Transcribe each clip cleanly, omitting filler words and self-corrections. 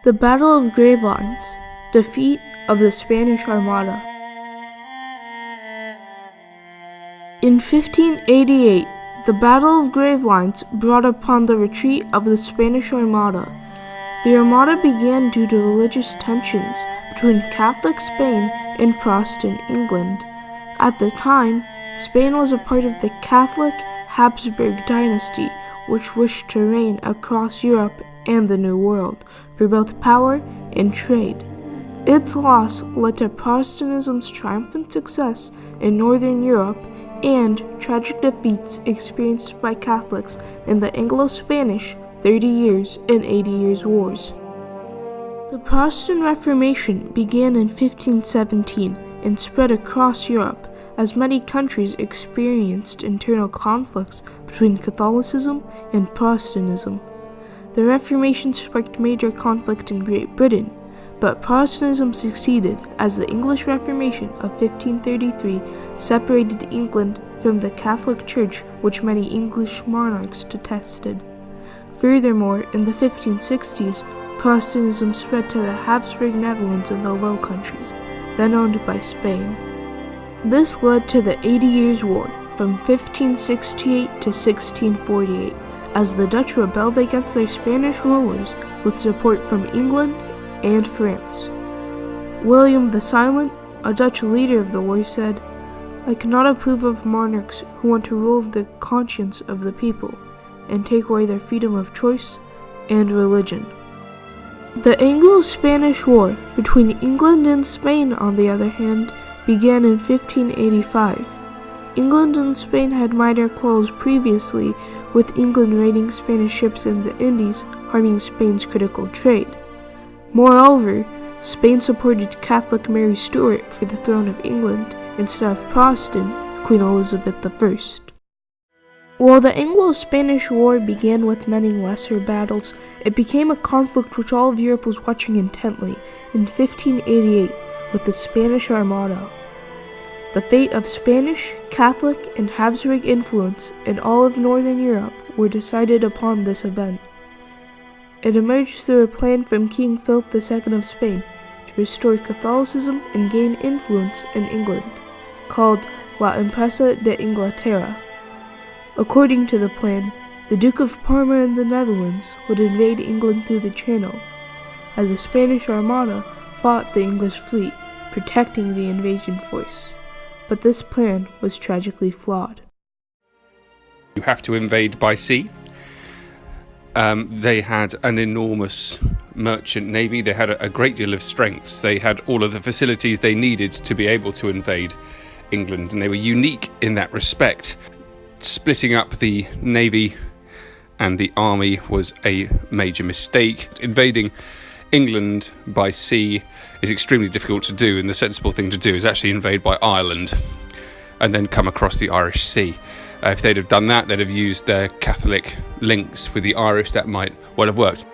The Battle of Gravelines, defeat of the Spanish Armada. In 1588, the Battle of Gravelines brought upon the retreat of the Spanish Armada. The Armada began due to religious tensions between Catholic Spain and Protestant England. At the time, Spain was a part of the Catholic Habsburg dynasty, which wished to reign across Europe and the New World for both power and trade. Its loss led to Protestantism's triumphant success in Northern Europe and tragic defeats experienced by Catholics in the Anglo-Spanish 30 Years and 80 Years Wars. The Protestant Reformation began in 1517 and spread across Europe as many countries experienced internal conflicts between Catholicism and Protestantism. The Reformation sparked major conflict in Great Britain, but Protestantism succeeded as the English Reformation of 1533 separated England from the Catholic Church, which many English monarchs detested. Furthermore, in the 1560s, Protestantism spread to the Habsburg Netherlands in the Low Countries, then owned by Spain. This led to the 80 Years' War from 1568 to 1648, as the Dutch rebelled against their Spanish rulers with support from England and France. William the Silent, a Dutch leader of the war, said, "I cannot approve of monarchs who want to rule of the conscience of the people and take away their freedom of choice and religion." The Anglo-Spanish War between England and Spain, on the other hand, began in 1585. England and Spain had minor quarrels previously, with England raiding Spanish ships in the Indies, harming Spain's critical trade. Moreover, Spain supported Catholic Mary Stuart for the throne of England instead of Protestant Queen Elizabeth I. While the Anglo-Spanish War began with many lesser battles, it became a conflict which all of Europe was watching intently in 1588 with the Spanish Armada. The fate of Spanish, Catholic, and Habsburg influence in all of Northern Europe were decided upon this event. It emerged through a plan from King Philip II of Spain to restore Catholicism and gain influence in England, called La Empresa de Inglaterra. According to the plan, the Duke of Parma in the Netherlands would invade England through the Channel, as the Spanish Armada fought the English fleet, protecting the invasion force. But this plan was tragically flawed. You have to invade by sea. They had an enormous merchant navy. They had a great deal of strengths. They had all of the facilities they needed to be able to invade England, and they were unique in that respect. Splitting up the navy and the army was a major mistake. Invading England by sea is extremely difficult to do, and the sensible thing to do is actually invade by Ireland and then come across the Irish Sea. If they'd have done that, they'd have used their Catholic links with the Irish. That might well have worked.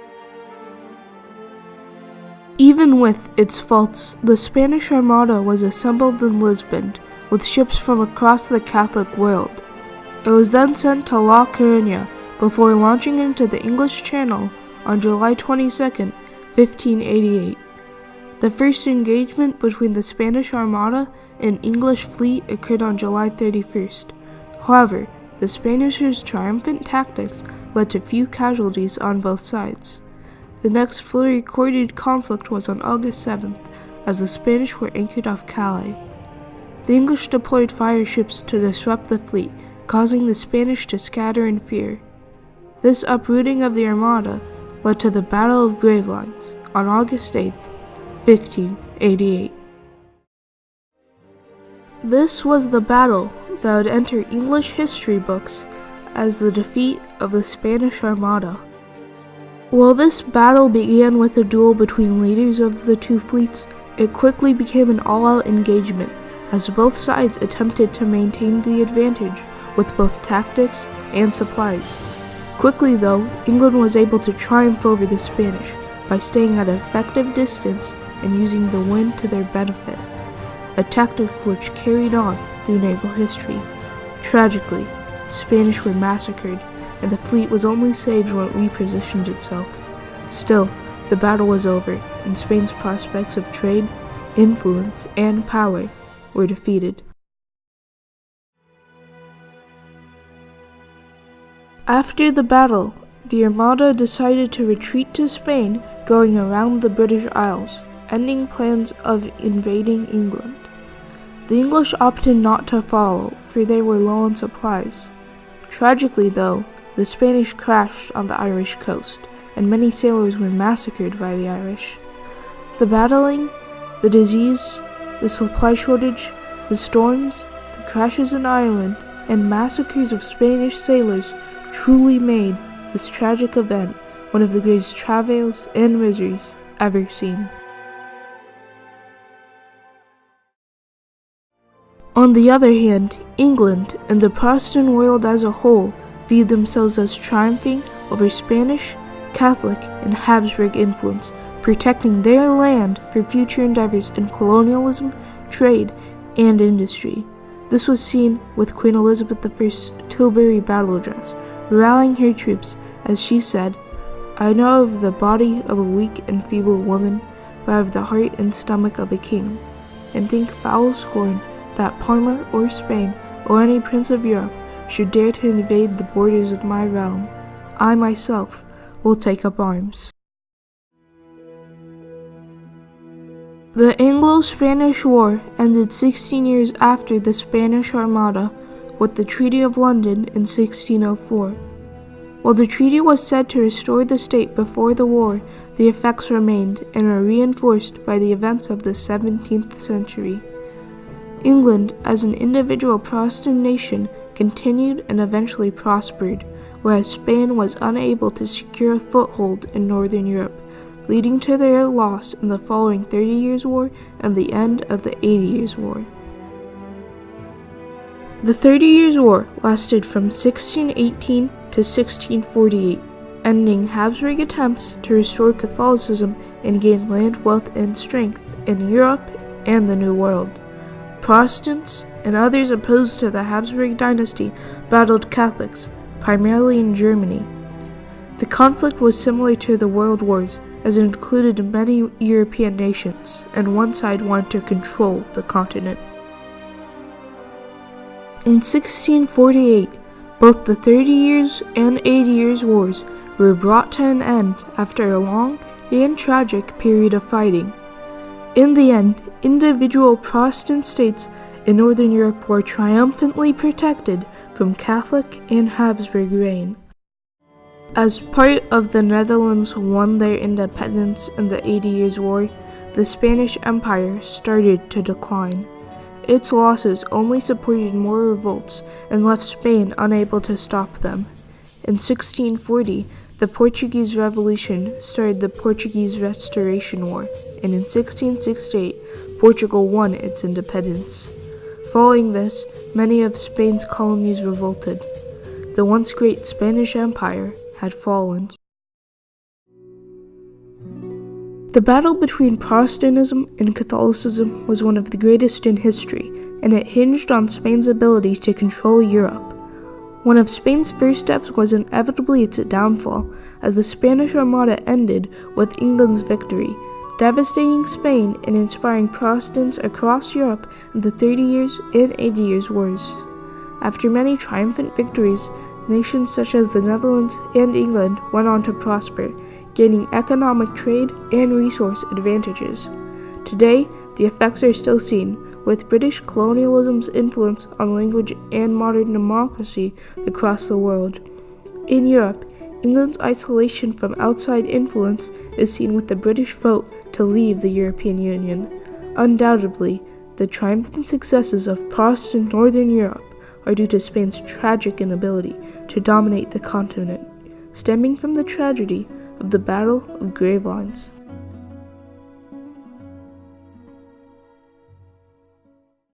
Even with its faults, the Spanish Armada was assembled in Lisbon with ships from across the Catholic world. It was then sent to La Coruña before launching into the English Channel on July 22, 1588. The first engagement between the Spanish Armada and English fleet occurred on July 31st. However, the Spanish' triumphant tactics led to few casualties on both sides. The next fully recorded conflict was on August 7th, as the Spanish were anchored off Calais. The English deployed fire ships to disrupt the fleet, causing the Spanish to scatter in fear. This uprooting of the Armada led to the Battle of Gravelines on August 8, 1588. This was the battle that would enter English history books as the defeat of the Spanish Armada. While this battle began with a duel between leaders of the two fleets, it quickly became an all-out engagement as both sides attempted to maintain the advantage with both tactics and supplies. Quickly though, England was able to triumph over the Spanish by staying at an effective distance and using the wind to their benefit, a tactic which carried on through naval history. Tragically, the Spanish were massacred, and the fleet was only saved when it repositioned itself. Still, the battle was over, and Spain's prospects of trade, influence, and power were defeated. After the battle, the Armada decided to retreat to Spain, going around the British Isles, ending plans of invading England. The English opted not to follow, for they were low on supplies. Tragically, though, the Spanish crashed on the Irish coast, and many sailors were massacred by the Irish. The battling, the disease, the supply shortage, the storms, the crashes in Ireland, and massacres of Spanish sailors truly made this tragic event one of the greatest travails and miseries ever seen. On the other hand, England and the Protestant world as a whole viewed themselves as triumphing over Spanish, Catholic, and Habsburg influence, protecting their land for future endeavors in colonialism, trade, and industry. This was seen with Queen Elizabeth I's Tilbury battle address, rallying her troops as she said, "I know of the body of a weak and feeble woman, but of the heart and stomach of a king, and think foul scorn that Parma or Spain or any prince of Europe should dare to invade the borders of my realm. I myself will take up arms." The Anglo-Spanish War ended 16 years after the Spanish Armada with the Treaty of London in 1604. While the treaty was said to restore the state before the war, the effects remained and were reinforced by the events of the 17th century. England, as an individual Protestant nation, continued and eventually prospered, whereas Spain was unable to secure a foothold in Northern Europe, leading to their loss in the following 30 Years' War and the end of the 80 Years' War. The 30 Years' War lasted from 1618 to 1648, ending Habsburg attempts to restore Catholicism and gain land, wealth, and strength in Europe and the New World. Protestants and others opposed to the Habsburg dynasty battled Catholics, primarily in Germany. The conflict was similar to the World Wars, as it included many European nations, and one side wanted to control the continent. In 1648, both the 30 Years and 80 Years' Wars were brought to an end after a long and tragic period of fighting. In the end, individual Protestant states in Northern Europe were triumphantly protected from Catholic and Habsburg reign. As part of the Netherlands won their independence in the 80 Years' War, the Spanish Empire started to decline. Its losses only supported more revolts and left Spain unable to stop them. In 1640, the Portuguese Revolution started the Portuguese Restoration War, and in 1668, Portugal won its independence. Following this, many of Spain's colonies revolted. The once great Spanish Empire had fallen. The battle between Protestantism and Catholicism was one of the greatest in history, and it hinged on Spain's ability to control Europe. One of Spain's first steps was inevitably its downfall, as the Spanish Armada ended with England's victory, devastating Spain and inspiring Protestants across Europe in the 30 Years and 80 Years' Wars. After many triumphant victories, nations such as the Netherlands and England went on to prosper, gaining economic trade and resource advantages. Today, the effects are still seen, with British colonialism's influence on language and modern democracy across the world. In Europe, England's isolation from outside influence is seen with the British vote to leave the European Union. Undoubtedly, the triumphant successes of Protestant Northern Europe are due to Spain's tragic inability to dominate the continent, stemming from the tragedy of the Battle of Gravelines.